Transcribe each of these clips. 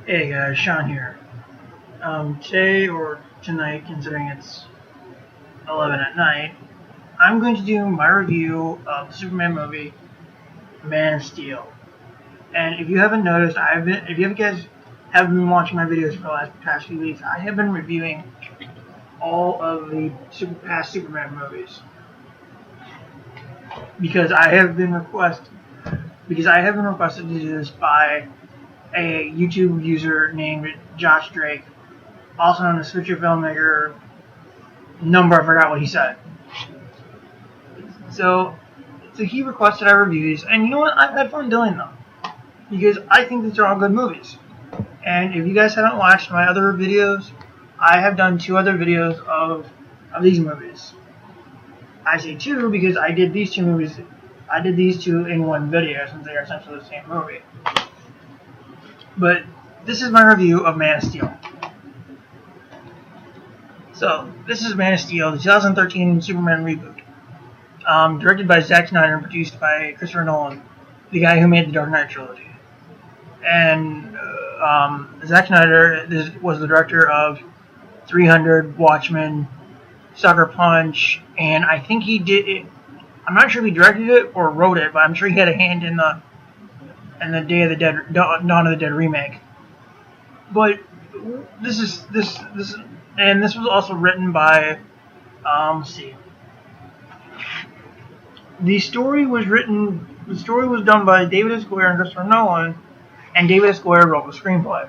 Hey guys, Sean here. Today or tonight, considering it's 11 at night, I'm going to do my review of the Superman movie, Man of Steel. And if you haven't noticed, if you guys have been watching my videos for the past few weeks, I have been reviewing all of the past Superman movies because I have been requested to do this by a YouTube user named Josh Drake, also known as Future Filmmaker. I forgot what he said. So he requested I review these, and you know what? I've had fun doing them because I think these are all good movies. And if you guys haven't watched my other videos, I have done 2 other videos of these movies. I say 2 because I did these 2 movies. I did these 2 in one video since they are essentially the same movie. But this is my review of Man of Steel. So, this is Man of Steel, the 2013 Superman reboot. Directed by Zack Snyder and produced by Christopher Nolan, the guy who made the Dark Knight trilogy. And Zack Snyder was the director of 300, Watchmen, Sucker Punch, and I think he did it. I'm not sure if he directed it or wrote it, but I'm sure he had a hand in the Dawn of the Dead remake. But this was also written by let's see. The story was done by David S. Goyer and Christopher Nolan, and David S. Goyer wrote the screenplay.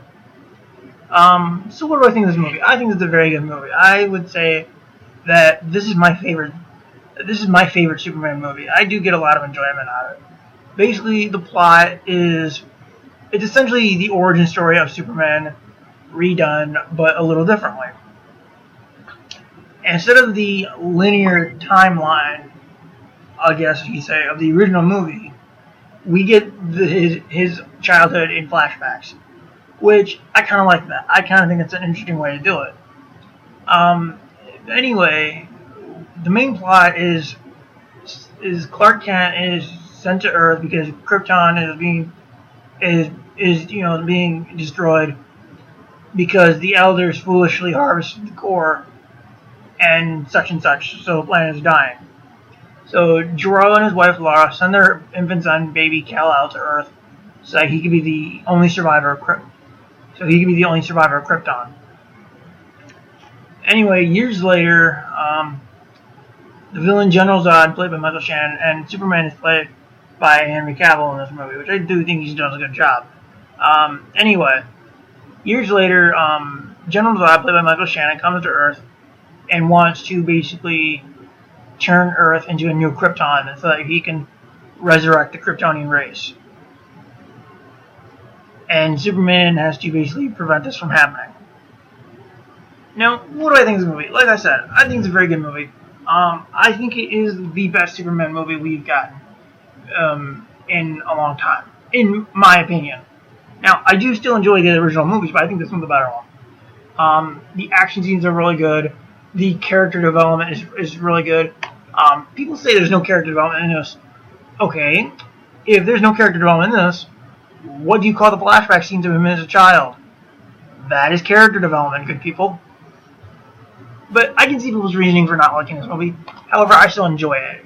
So what do I think of this movie? I think it's a very good movie. I would say that this is my favorite Superman movie. I do get a lot of enjoyment out of it. Basically, the plot it's essentially the origin story of Superman redone, but a little differently. Instead of the linear timeline, I guess you could say, of the original movie, we get his childhood in flashbacks, which I kind of like that. I kind of think it's an interesting way to do it. Anyway, the main plot is Clark Kent is sent to Earth because Krypton is being destroyed because the Elders foolishly harvested the core and such, so the planet is dying. So Jor-El and his wife Lara send their infant son, baby Kal-El, to Earth so that he could be the only survivor of Krypton. Anyway, years later, the villain General Zod, played by Michael Shannon, and Superman is played by Henry Cavill in this movie, which I do think he's done a good job. Anyway, years later, General Zod, played by Michael Shannon, comes to Earth and wants to basically turn Earth into a new Krypton so that he can resurrect the Kryptonian race. And Superman has to basically prevent this from happening. Now, what do I think of this movie? Like I said, I think it's a very good movie. I think it is the best Superman movie we've gotten in a long time, in my opinion. Now, I do still enjoy the original movies, but I think this one's the better one. The action scenes are really good. The character development is really good. People say there's no character development in this. Okay, if there's no character development in this, what do you call the flashback scenes of him as a child? That is character development, good people. But I can see people's reasoning for not liking this movie. However, I still enjoy it.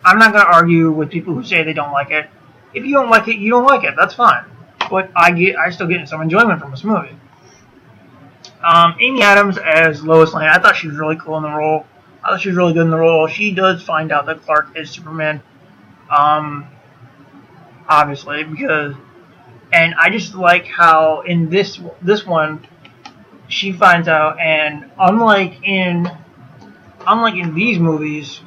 I'm not going to argue with people who say they don't like it. If you don't like it, you don't like it. That's fine. But I still get some enjoyment from this movie. Amy Adams as Lois Lane, I thought she was really cool in the role. I thought she was really good in the role. She does find out that Clark is Superman. Obviously, and I just like how in this one, she finds out, and unlike in these movies,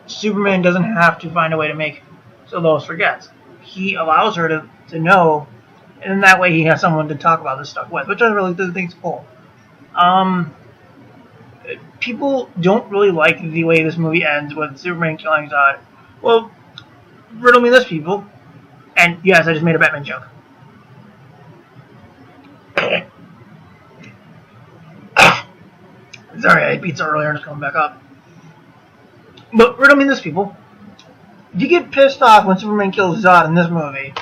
Superman doesn't have to find a way to make so Lois forgets. He allows her to know, and in that way he has someone to talk about this stuff with, which I really do think is cool. People don't really like the way this movie ends with Superman killing Zod. Well, riddle me this, people. And yes, I just made a Batman joke. Sorry, I ate pizza earlier and it's coming back up. But riddle me this, people. You get pissed off when Superman kills Zod in this movie,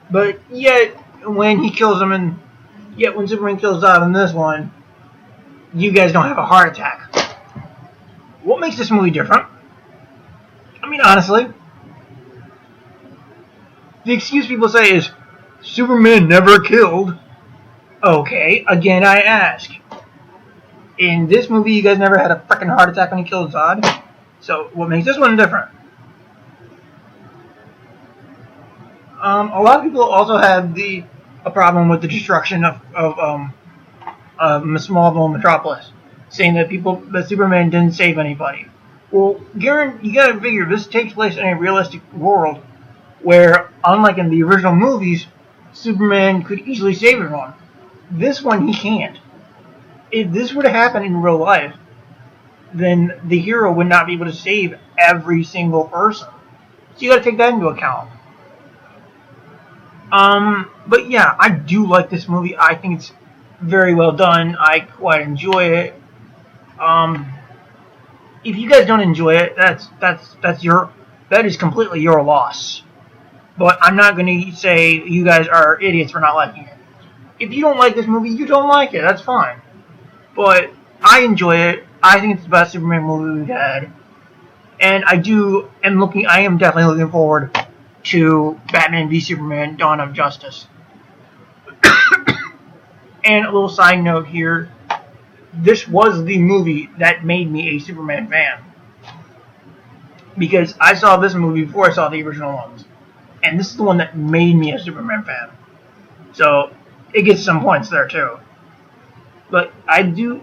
but yet when he kills him, and yet when Superman kills Zod in this one, you guys don't have a heart attack. What makes this movie different? I mean, honestly, the excuse people say is Superman never killed. Okay, again I ask. In this movie, you guys never had a freaking heart attack when he killed Zod. So, what makes this one different? A lot of people also had a problem with the destruction of Smallville Metropolis, saying that Superman didn't save anybody. Well, Garen, you gotta figure this takes place in a realistic world where, unlike in the original movies, Superman could easily save everyone. This one, he can't. If this were to happen in real life, then the hero would not be able to save every single person. So you gotta take that into account. But yeah, I do like this movie. I think it's very well done. I quite enjoy it. If you guys don't enjoy it, that is completely your loss. But I'm not going to say you guys are idiots for not liking it. If you don't like this movie, you don't like it. That's fine. But I enjoy it. I think it's the best Superman movie we've had. And I am definitely looking forward to Batman v Superman: Dawn of Justice. And a little side note here, this was the movie that made me a Superman fan. Because I saw this movie before I saw the original ones. And this is the one that made me a Superman fan. So, it gets some points there too. But I do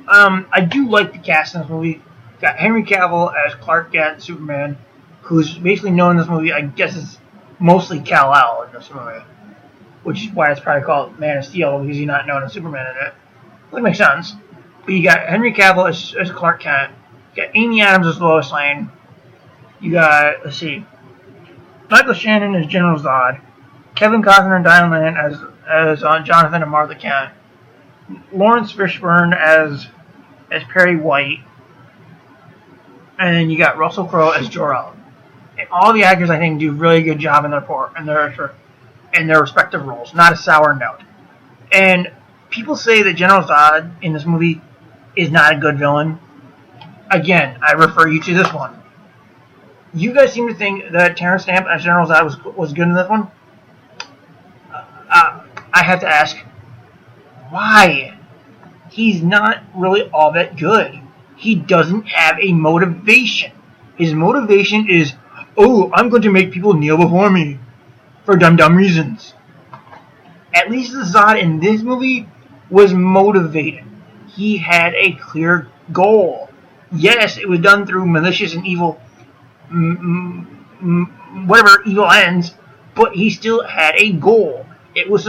like the cast in this movie. Got Henry Cavill as Clark Kent, Superman, who's basically known in this movie, I guess it's mostly Kal-El in this movie. Which is why it's probably called Man of Steel, because he's not known as Superman in it. That makes sense. But you got Henry Cavill as Clark Kent. You got Amy Adams as Lois Lane. You got, let's see, Michael Shannon as General Zod. Kevin Costner and Diane Lane as Jonathan and Martha Kent. Lawrence Fishburne as Perry White. And then you got Russell Crowe as Jor-El. And all the actors, I think, do a really good job in their respective roles. Not a sour note. And people say that General Zod in this movie is not a good villain. Again, I refer you to this one. You guys seem to think that Terrence Stamp as General Zod was good in this one. I have to ask, why? He's not really all that good. He doesn't have a motivation. His motivation is, oh, I'm going to make people kneel before me for dumb reasons. At least the Zod in this movie was motivated. He had a clear goal. Yes, it was done through malicious and evil, whatever evil ends, but he still had a goal. It was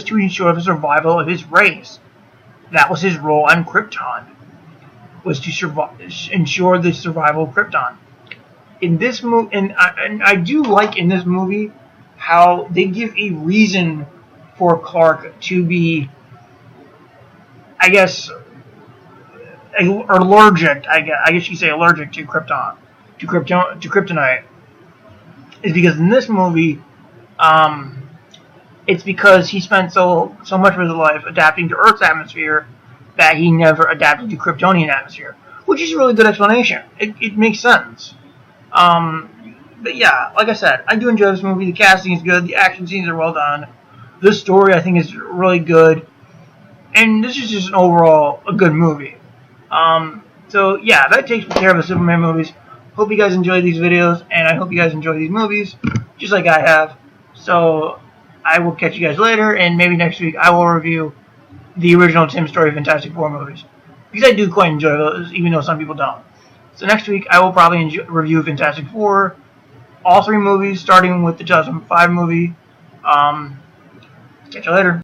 to ensure the survival of his race. That was his role on Krypton. Was to ensure the survival of Krypton. In this movie, and I do like in this movie how they give a reason for Clark to be, I guess, allergic. I guess you could say allergic to Krypton, to kryptonite. Is because in this movie, it's because he spent so much of his life adapting to Earth's atmosphere that he never adapted to Kryptonian atmosphere, which is a really good explanation. It makes sense. But yeah, like I said, I do enjoy this movie. The casting is good. The action scenes are well done. The story, I think, is really good. And this is just an overall a good movie. So yeah, that takes care of the Superman movies. Hope you guys enjoy these videos, and I hope you guys enjoy these movies, just like I have. So I will catch you guys later, and maybe next week I will review the original Tim Story Fantastic Four movies, because I do quite enjoy those, even though some people don't. So next week I will probably review Fantastic Four, all three movies, starting with the 2005 movie. Catch you later.